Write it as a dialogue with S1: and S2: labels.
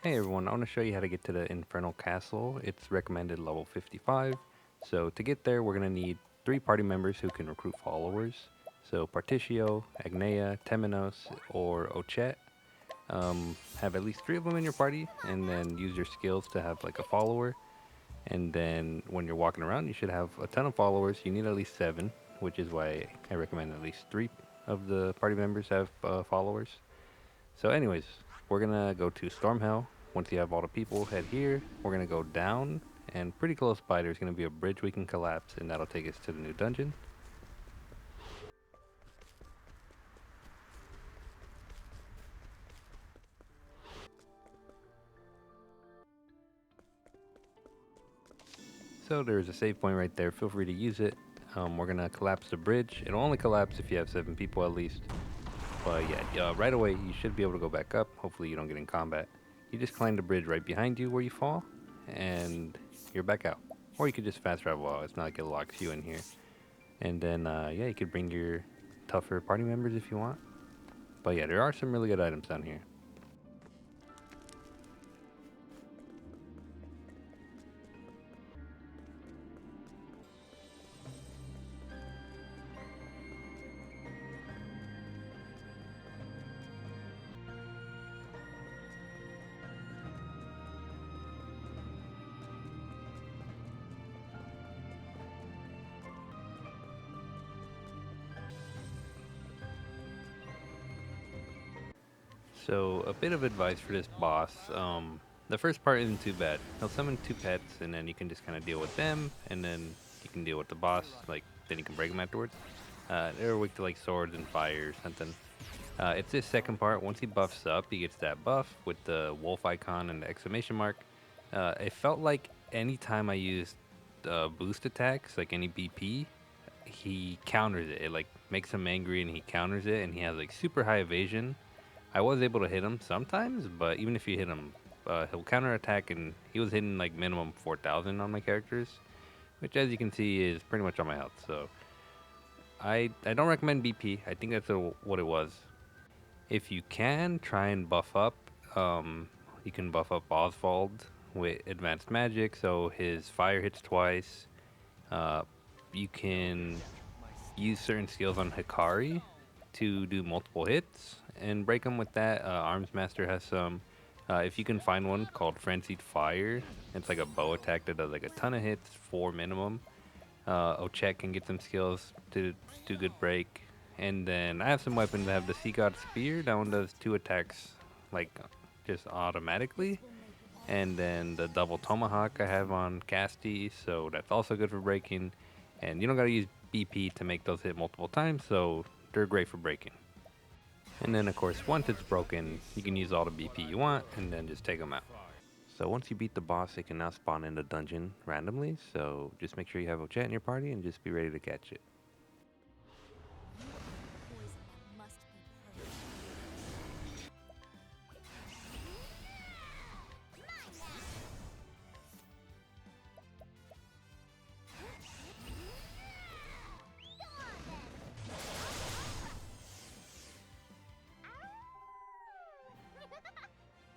S1: Hey everyone, I want to show you how to get to the Infernal Castle. It's recommended level 55. So to get there, we're going to need 3 party members who can recruit followers. So Particio, Agnea, Temenos, or Ochette. Have at least 3 of them in your party, and then use your skills to have like a follower. And then when you're walking around, you should have a ton of followers. You need at least 7, which is why I recommend at least 3 of the party members have followers. So anyways, we're gonna go to Stormhell. Once you have all the people, head here. We're gonna go down, and pretty close by there's gonna be a bridge we can collapse, and that'll take us to the new dungeon. So there's a save point right there. Feel free to use it. We're gonna collapse the bridge. It'll only collapse if you have 7 people at least. But yeah, right away you should be able to go back up. Hopefully you don't get in combat. You just climb the bridge right behind you where you fall, and you're back out. Or you could just fast travel out. It's not like it locks you in here. And then, yeah, you could bring your tougher party members if you want. But yeah, there are some really good items down here. So, a bit of advice for this boss. The first part isn't too bad. He'll summon 2 pets, and then you can just kind of deal with them, and then you can deal with the boss. Like, then you can break them afterwards. They're weak to like swords and fire or something. It's this second part. Once he buffs up, he gets that buff with the wolf icon and the exclamation mark. It felt like anytime I used boost attacks, like any BP, he counters it. It like makes him angry and he counters it, and he has like super high evasion. I was able to hit him sometimes, but even if you hit him, he'll counter attack, and he was hitting like minimum 4,000 on my characters, which as you can see is pretty much on my health. So I don't recommend BP. I think that's what it was. If you can try and buff up, you can buff up Oswald with advanced magic, so his fire hits twice. Uh, you can use certain skills on Hikari to do multiple hits and break them with that. Arms Master has some. If you can find one called Frenzied Fire, it's like a bow attack that does like a ton of hits, 4 minimum. Ochette can get some skills to do good break. And then I have some weapons that have the Sea God Spear. That one does 2 attacks like just automatically. And then the double tomahawk I have on Casty, so that's also good for breaking. And you don't gotta use BP to make those hit multiple times, so they're great for breaking. And then of course, once it's broken, you can use all the BP you want and then just take them out. So once you beat the boss, it can now spawn in the dungeon randomly, so just make sure you have a chat in your party and just be ready to catch it.